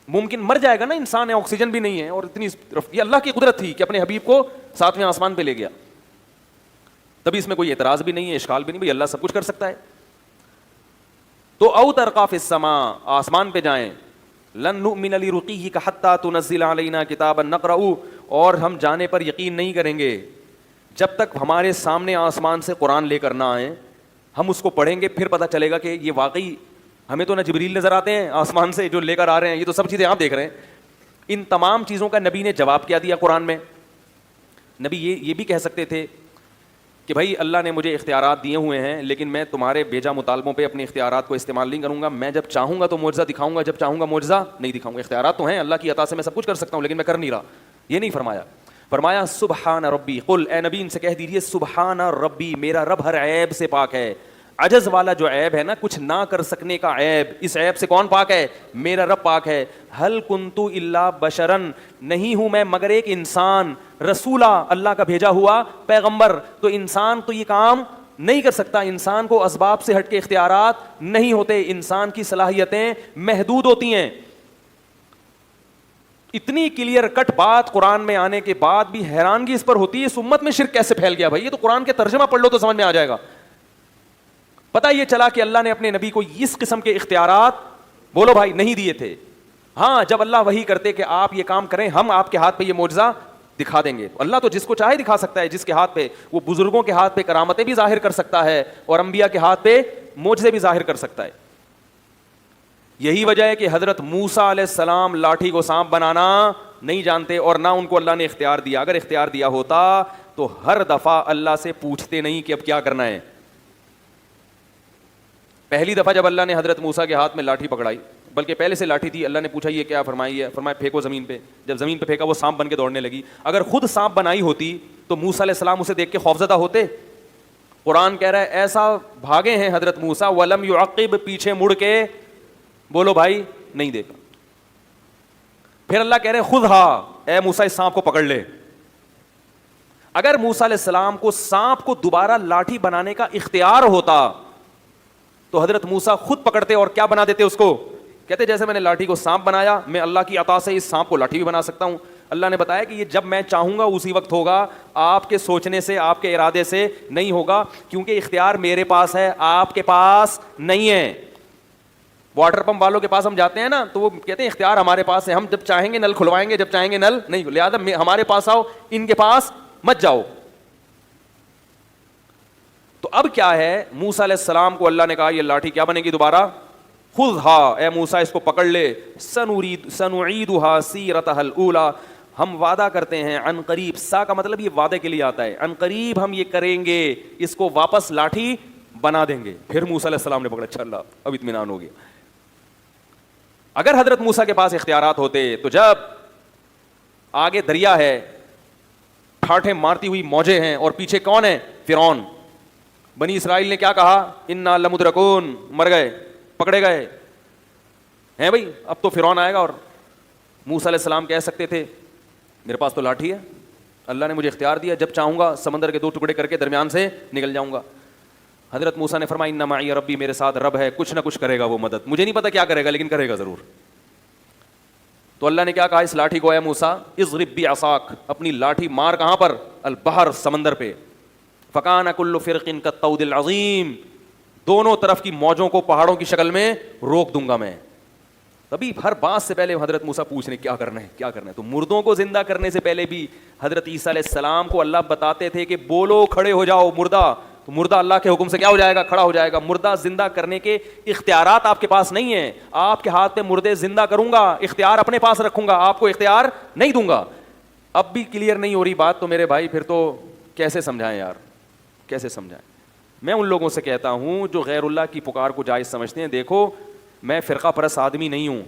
S1: ممکن مر جائے گا نا انسان, آکسیجن بھی نہیں ہے, اور اتنی یہ اللہ کی قدرت تھی کہ اپنے حبیب کو 7ویں آسمان پہ لے گیا. تبھی اس میں کوئی اعتراض بھی نہیں ہے, اشکال بھی نہیں, بھائی اللہ سب کچھ کر سکتا ہے. تو او ترقا فی السماء, آسمان پہ جائیں. لن نؤمن لرقیک حتی تنزل علینا کتابا نقرأ, اور ہم جانے پر یقین نہیں کریں گے جب تک ہمارے سامنے آسمان سے قرآن لے کر نہ آئیں. ہم اس کو پڑھیں گے, پھر پتہ چلے گا کہ یہ واقعی, ہمیں تو نہ جبریل نظر آتے ہیں آسمان سے جو لے کر آ رہے ہیں, یہ تو سب چیزیں آپ دیکھ رہے ہیں. ان تمام چیزوں کا نبی نے جواب کیا دیا قرآن میں. نبی یہ بھی کہہ سکتے تھے کہ بھائی اللہ نے مجھے اختیارات دیے ہوئے ہیں, لیکن میں تمہارے بھیجا مطالبوں پہ اپنے اختیارات کو استعمال نہیں کروں گا. میں جب چاہوں گا تو معجزہ دکھاؤں گا, جب چاہوں گا معجزہ نہیں دکھاؤں گا. اختیارات تو ہیں اللہ کی عطا سے, میں سب کچھ کر سکتا ہوں, لیکن میں کر نہیں رہا. یہ نہیں فرمایا. فرمایا سبحان ربی, قل اے نبی ان سے کہہ دیجیے سبحان ربی, میرا رب ہر عیب سے پاک ہے. عجز والا جو عیب ہے نا, کچھ نہ کر سکنے کا عیب, اس عیب سے کون پاک ہے, میرا رب پاک ہے. ہل کنتو الا بشرن, نہیں ہوں میں مگر ایک انسان, رسولا, اللہ کا بھیجا ہوا پیغمبر. تو انسان تو یہ کام نہیں کر سکتا, انسان کو اسباب سے ہٹ کے اختیارات نہیں ہوتے, انسان کی صلاحیتیں محدود ہوتی ہیں. اتنی کلیئر کٹ بات قرآن میں آنے کے بعد بھی حیرانگی اس پر ہوتی ہے, اس امت میں شرک کیسے پھیل گیا. بھائی یہ تو قرآن کے ترجمہ پڑھ لو تو سمجھ میں آ جائے گا. پتہ یہ چلا کہ اللہ نے اپنے نبی کو اس قسم کے اختیارات, بولو بھائی, نہیں دیے تھے. ہاں جب اللہ وحی کرتے کہ آپ یہ کام کریں, ہم آپ کے ہاتھ پہ یہ معجزہ دکھا دیں گے. اللہ تو جس کو چاہے دکھا سکتا ہے, جس کے ہاتھ پہ, وہ بزرگوں کے ہاتھ پہ کرامتیں بھی ظاہر کر سکتا ہے, اور انبیاء کے ہاتھ پہ معجزے بھی ظاہر کر سکتا ہے. یہی وجہ ہے کہ حضرت موسیٰ علیہ السلام لاٹھی کو سانپ بنانا نہیں جانتے, اور نہ ان کو اللہ نے اختیار دیا. اگر اختیار دیا ہوتا تو ہر دفعہ اللہ سے پوچھتے نہیں کہ اب کیا کرنا ہے. پہلی دفعہ جب اللہ نے حضرت موسیٰ کے ہاتھ میں لاٹھی پکڑائی, بلکہ پہلے سے لاٹھی تھی, اللہ نے پوچھا یہ کیا, فرمائی ہے, فرمایا پھینکو زمین پہ. جب زمین پہ پھینکا وہ سانپ بن کے دوڑنے لگی. اگر خود سانپ بنائی ہوتی تو موسیٰ علیہ السلام اسے دیکھ کے خوفزدہ ہوتے. قرآن کہہ رہا ہے ایسا بھاگے ہیں حضرت موسیٰ, ولم یعقب, پیچھے مڑ کے, بولو بھائی, نہیں دیکھا. پھر اللہ کہہ رہے خذھا, اے موسیٰ اس سانپ کو پکڑ لے. اگر موسیٰ علیہ السلام کو سانپ کو دوبارہ لاٹھی بنانے کا اختیار ہوتا تو حضرت موسیٰ خود پکڑتے اور کیا بنا دیتے اس کو, کہتے جیسے میں نے لاٹھی کو سانپ بنایا, میں اللہ کی عطا سے اس سانپ کو لاٹھی بھی بنا سکتا ہوں. اللہ نے بتایا کہ یہ جب میں چاہوں گا اسی وقت ہوگا, آپ کے سوچنے سے, آپ کے ارادے سے نہیں ہوگا, کیونکہ اختیار میرے پاس ہے, آپ کے پاس نہیں ہے. واٹر پمپ والوں کے پاس ہم جاتے ہیں نا, تو وہ کہتے ہیں اختیار ہمارے پاس ہے, ہم جب چاہیں گے نل کھلوائیں گے, جب چاہیں گے نل نہیں, لہٰذا ہمارے پاس آؤ, ان کے پاس مت جاؤ. تو اب کیا ہے, موسیٰ علیہ السلام کو اللہ نے کہا یہ لاٹھی کیا بنے گی دوبارہ, خذھا, اے موسیٰ اس کو پکڑ لے, سنعیدھا سیرتھا الاولی, ہم وعدہ کرتے ہیں عن قریب, سا کا مطلب یہ وعدے کے لیے آتا ہے, عن قریب ہم یہ کریں گے, اس کو واپس لاٹھی بنا دیں گے. پھر موسیٰ علیہ السلام نے پکڑا, اچھا اللہ اب اطمینان ہو گیا. اگر حضرت موسیٰ کے پاس اختیارات ہوتے تو جب آگے دریا ہے, ٹھاٹھیں مارتی ہوئی موجیں ہیں, اور پیچھے کون ہے, فرعون, بنی اسرائیل نے کیا کہا, انا لمدرکون, مر گئے, پکڑے گئے ہیں بھائی, اب تو فرعون آئے گا. اور موسیٰ علیہ السلام کہہ سکتے تھے میرے پاس تو لاٹھی ہے, اللہ نے مجھے اختیار دیا, جب چاہوں گا سمندر کے 2 ٹکڑے کر کے درمیان سے نکل جاؤں گا. حضرت موسیٰ نے فرمایا ان معی ربی, میرے ساتھ رب ہے, کچھ نہ کچھ کرے گا وہ مدد, مجھے نہیں پتا کیا کرے گا لیکن کرے گا ضرور. تو اللہ نے کیا کہا اس لاٹھی کو, اے موسیٰ اضرب بعصاک, اپنی لاٹھی مار کہاں پر, البحر, سمندر پہ, فکان کل فرق کالطود العظیم, دونوں طرف کی موجوں کو پہاڑوں کی شکل میں روک دوں گا میں. تبھی ہر بات سے پہلے حضرت موسیٰ پوچھ رہے کیا کرنا ہے, کیا کرنا ہے. تو مردوں کو زندہ کرنے سے پہلے بھی حضرت عیسیٰ علیہ السلام کو اللہ بتاتے تھے کہ بولو کھڑے ہو جاؤ مردہ, تو مردہ اللہ کے حکم سے کیا ہو جائے گا, کھڑا ہو جائے گا. مردہ زندہ کرنے کے اختیارات آپ کے پاس نہیں ہیں, آپ کے ہاتھ میں مردے زندہ کروں گا, اختیار اپنے پاس رکھوں گا, آپ کو اختیار نہیں دوں گا. اب بھی کلیئر نہیں ہو رہی بات تو میرے بھائی پھر تو کیسے سمجھائیں یار, کیسے سمجھائیں. میں ان لوگوں سے کہتا ہوں جو غیر اللہ کی پکار کو جائز سمجھتے ہیں, دیکھو میں فرقہ پرست آدمی نہیں ہوں,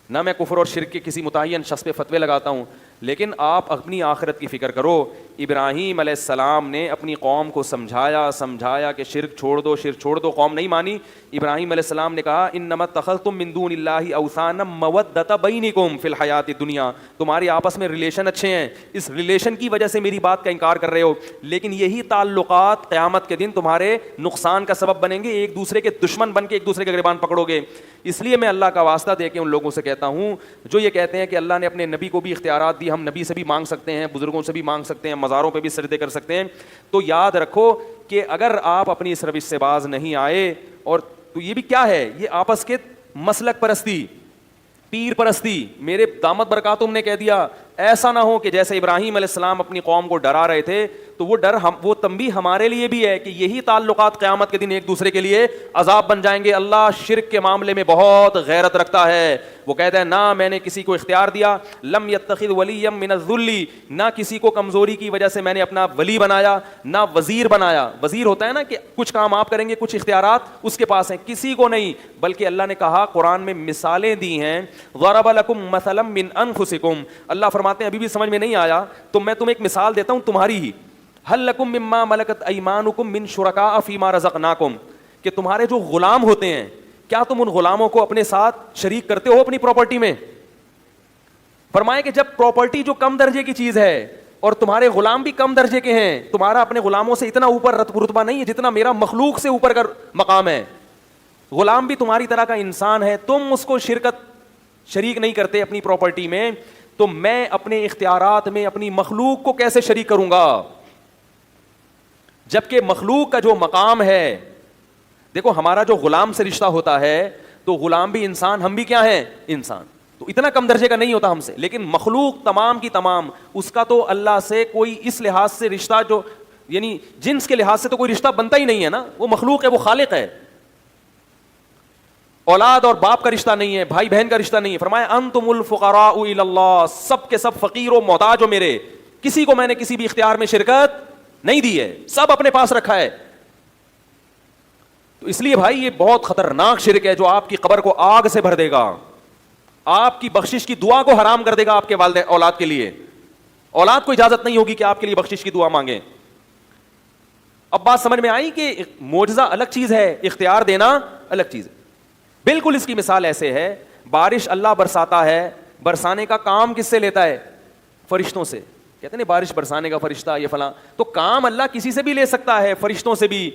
S1: نہ میں کفر اور شرک کے کسی متعین شخص پہ فتوے لگاتا ہوں, لیکن آپ اپنی آخرت کی فکر کرو. ابراہیم علیہ السلام نے اپنی قوم کو سمجھایا کہ شرک چھوڑ دو, شرک چھوڑ دو, قوم نہیں مانی. ابراہیم علیہ السلام نے کہا انما اتخذتم من دون اللہ اوثانا مودۃ بینکم فی الحیات الدنیا, تمہارے آپس میں ریلیشن اچھے ہیں, اس ریلیشن کی وجہ سے میری بات کا انکار کر رہے ہو, لیکن یہی تعلقات قیامت کے دن تمہارے نقصان کا سبب بنیں گے, ایک دوسرے کے دشمن بن کے ایک دوسرے کے گریبان پکڑو گے. اس لیے میں اللہ کا واسطہ دے کے ان لوگوں سے کہتا ہوں جو یہ کہتے ہیں کہ اللہ نے اپنے نبی کو بھی اختیارات دی, ہم نبی سے بھی مانگ سکتے ہیں, بزرگوں سے بھی مانگ سکتے ہیں, مزاروں پہ بھی سجدے کر سکتے ہیں, تو یاد رکھو کہ اگر آپ اپنی اس روش سے باز نہیں آئے, اور تو یہ بھی کیا ہے, یہ آپس کے مسلک پرستی, پیر پرستی. میرے دامت برکاتہم نے کہہ دیا ایسا نہ ہو کہ جیسے ابراہیم علیہ السلام اپنی قوم کو ڈرا رہے تھے, تو وہ ڈر وہ تنبیہ ہمارے لیے بھی ہے کہ یہی تعلقات قیامت کے دن ایک دوسرے کے لیے عذاب بن جائیں گے. اللہ شرک کے معاملے میں بہت غیرت رکھتا ہے, وہ کہتا ہے نہ میں نے کسی کو اختیار دیا, لم یتخذ ولیا من الذل, نہ کسی کو کمزوری کی وجہ سے میں نے اپنا ولی بنایا, نہ وزیر بنایا. وزیر ہوتا ہے نا کہ کچھ کام آپ کریں گے, کچھ اختیارات اس کے پاس ہیں, کسی کو نہیں. بلکہ اللہ نے کہا قرآن میں مثالیں دی ہیں, ضرب لکم مثلا من انفسکم, اللہ فرماتے ہیں ابھی بھی سمجھ میں نہیں آیا تو میں تمہیں ایک مثال دیتا ہوں تمہاری ہی. هل لکم مما ملکت ایمانکم من شرکاء فیما رزقناکم, کہ تمہارے جو غلام ہوتے ہیں کیا تم ان غلاموں کو اپنے ساتھ شریک کرتے ہو اپنی پراپرٹی میں. فرمائے کہ جب پراپرٹی جو کم درجے کی چیز ہے اور تمہارے غلام بھی کم درجے کے ہیں, تمہارا اپنے غلاموں سے اتنا اوپر رتبہ نہیں ہے جتنا میرا مخلوق سے اوپر کا مقام ہے. غلام بھی تمہاری طرح کا انسان ہے, تم اس کو شریک نہیں کرتے اپنی پراپرٹی میں, تو میں اپنے اختیارات میں اپنی مخلوق کو کیسے شریک کروں گا, جبکہ مخلوق کا جو مقام ہے. دیکھو ہمارا جو غلام سے رشتہ ہوتا ہے تو غلام بھی انسان, ہم بھی کیا ہیں, انسان, تو اتنا کم درجے کا نہیں ہوتا ہم سے. لیکن مخلوق تمام کی تمام, اس کا تو اللہ سے کوئی اس لحاظ سے رشتہ, جو یعنی جنس کے لحاظ سے تو کوئی رشتہ بنتا ہی نہیں ہے نا, وہ مخلوق ہے, وہ خالق ہے. اولاد اور باپ کا رشتہ نہیں ہے, بھائی بہن کا رشتہ نہیں ہے. فرمایا انتم الفقراء الی اللہ, سب کے سب فقیر و محتاج ہو میرے, کسی کو میں نے کسی بھی اختیار میں شرکت نہیں دی ہے, سب اپنے پاس رکھا ہے. تو اس لیے بھائی یہ بہت خطرناک شرک ہے جو آپ کی قبر کو آگ سے بھر دے گا, آپ کی بخشش کی دعا کو حرام کر دے گا آپ کے والد اولاد کے لیے. اولاد کو اجازت نہیں ہوگی کہ آپ کے لیے بخشش کی دعا مانگیں. اب بات سمجھ میں آئی کہ معجزہ الگ چیز ہے, اختیار دینا الگ چیز ہے. بالکل اس کی مثال ایسے ہے, بارش اللہ برساتا ہے, برسانے کا کام کس سے لیتا ہے, فرشتوں سے. کہتے ہیں بارش برسانے کا فرشتہ یہ فلاں, تو کام اللہ کسی سے بھی لے سکتا ہے, فرشتوں سے بھی,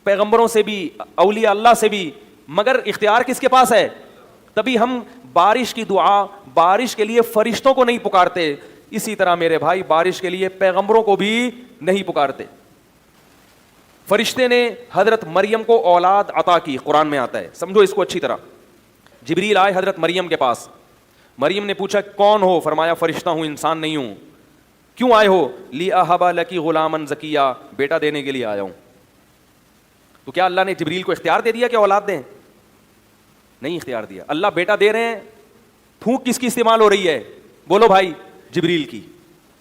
S1: پیغمبروں سے بھی, اولیاء اللہ سے بھی, مگر اختیار کس کے پاس ہے, تبھی ہم بارش کی دعا بارش کے لیے فرشتوں کو نہیں پکارتے، اسی طرح میرے بھائی بارش کے لیے پیغمبروں کو بھی نہیں پکارتے. فرشتے نے حضرت مریم کو اولاد عطا کی، قرآن میں آتا ہے، سمجھو اس کو اچھی طرح. جبریل آئے حضرت مریم کے پاس، مریم نے پوچھا کون ہو؟ فرمایا فرشتہ ہوں، انسان نہیں ہوں. کیوں آئے ہو؟ لی اہب لکی غلامن زکیہ، بیٹا دینے کے لیے آیا ہوں. تو کیا اللہ نے جبریل کو اختیار دے دیا کہ اولاد دیں؟ نہیں اختیار دیا. اللہ بیٹا دے رہے ہیں، پھونک کس کی استعمال ہو رہی ہے؟ بولو بھائی، جبریل کی.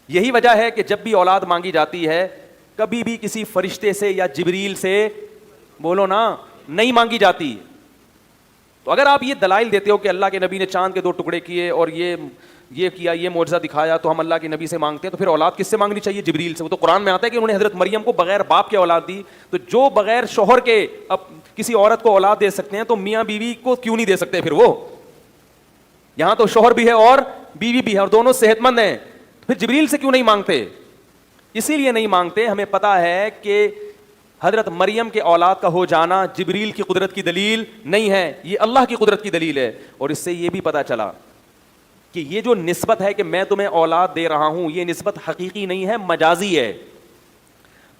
S1: یہی وجہ ہے کہ جب بھی اولاد مانگی جاتی ہے کبھی بھی کسی فرشتے سے یا جبریل سے، بولو نا، نہیں مانگی جاتی. تو اگر آپ یہ دلائل دیتے ہو کہ اللہ کے نبی نے چاند کے 2 ٹکڑے کیے اور یہ کیا، یہ معجزہ دکھایا، تو ہم اللہ کے نبی سے مانگتے ہیں، تو پھر اولاد کس سے مانگنی چاہیے؟ جبریل سے. وہ تو قرآن میں آتا ہے کہ انہوں نے حضرت مریم کو بغیر باپ کے اولاد دی. تو جو بغیر شوہر کے اب کسی عورت کو اولاد دے سکتے ہیں تو میاں بیوی کو کیوں نہیں دے سکتے پھر؟ وہ یہاں تو شوہر بھی ہے اور بیوی بھی ہے اور دونوں صحت مند ہیں، پھر جبریل سے کیوں نہیں مانگتے؟ اسی لیے نہیں مانگتے، ہمیں پتا ہے کہ حضرت مریم کے اولاد کا ہو جانا جبریل کی قدرت کی دلیل نہیں ہے، یہ اللہ کی قدرت کی دلیل ہے. اور اس سے یہ بھی پتا چلا کہ یہ جو نسبت ہے کہ میں تمہیں اولاد دے رہا ہوں، یہ نسبت حقیقی نہیں ہے، مجازی ہے.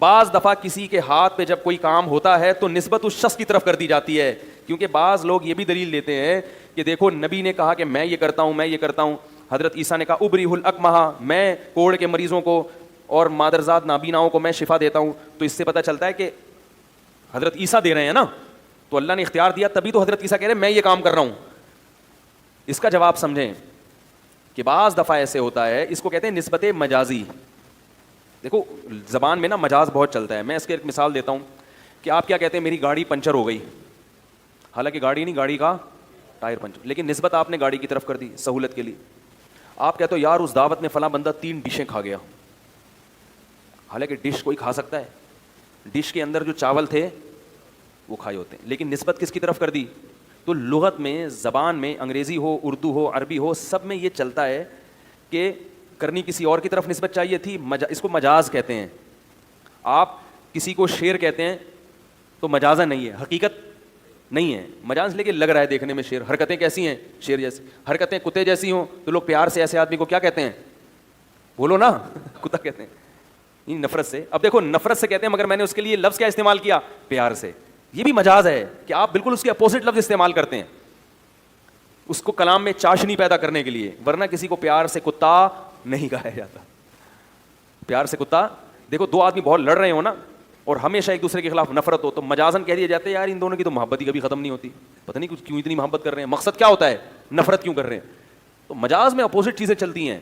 S1: بعض دفعہ کسی کے ہاتھ پہ جب کوئی کام ہوتا ہے تو نسبت اس شخص کی طرف کر دی جاتی ہے، کیونکہ بعض لوگ یہ بھی دلیل دیتے ہیں کہ دیکھو نبی نے کہا کہ میں یہ کرتا ہوں، میں یہ کرتا ہوں. حضرت عیسیٰ نے کہا ابریح الاکمہ، میں کوڑ کے مریضوں کو اور مادرزاد نابیناؤں کو میں شفا دیتا ہوں. تو اس سے پتہ چلتا ہے کہ حضرت عیسیٰ دے رہے ہیں نا، تو اللہ نے اختیار دیا، تبھی تو حضرت عیسیٰ کہہ رہے ہیں میں یہ کام کر رہا ہوں. اس کا جواب سمجھیں کہ بعض دفعہ ایسے ہوتا ہے، اس کو کہتے ہیں نسبت مجازی. دیکھو زبان میں نا مجاز بہت چلتا ہے. میں اس کی ایک مثال دیتا ہوں کہ آپ کیا کہتے ہیں میری گاڑی پنچر ہو گئی، حالانکہ گاڑی نہیں، گاڑی کا ٹائر پنچر، لیکن نسبت آپ نے گاڑی کی طرف کر دی سہولت کے لیے. آپ کہتے ہو یار اس دعوت میں فلاں بندہ 3 ڈشیں کھا گیا، حالانکہ ڈش کوئی کھا سکتا ہے، ڈش کے اندر جو چاول تھے وہ کھائے ہوتے ہیں، لیکن نسبت کس کی طرف کر دی؟ تو لغت میں، زبان میں، انگریزی ہو، اردو ہو، عربی ہو، سب میں یہ چلتا ہے کہ کرنی کسی اور کی طرف نسبت چاہیے تھی. اس کو مجاز کہتے ہیں. آپ کسی کو شیر کہتے ہیں تو مجازہ نہیں ہے، حقیقت نہیں ہے، مجاز لیکن لگ رہا ہے دیکھنے میں شیر. حرکتیں کیسی ہیں؟ شیر جیسی. حرکتیں کتے جیسی ہوں تو لوگ پیار سے ایسے آدمی کو کیا کہتے ہیں؟ بولو نا، کتا کہتے ہیں، نفرت سے. اب دیکھو نفرت سے کہتے ہیں مگر میں نے اس کے لیے لفظ کیا استعمال کیا؟ پیار سے. یہ بھی مجاز ہے کہ آپ بالکل اس کے اپوزٹ لفظ استعمال کرتے ہیں اس کو کلام میں چاشنی پیدا کرنے کے لیے، ورنہ کسی کو پیار سے کتا نہیں کہا جاتا. پیار سے کتا، دیکھو 2 آدمی بہت لڑ رہے ہو نا اور ہمیشہ ایک دوسرے کے خلاف نفرت ہو تو مجازن کہہ دیا جاتا ہے یار ان دونوں کی تو محبت ہی کبھی ختم نہیں ہوتی، پتہ نہیں کیوں اتنی محبت کر رہے ہیں، مقصد کیا ہوتا ہے، نفرت کیوں کر رہے ہیں. تو مجاز میں اپوزٹ چیزیں چلتی ہیں.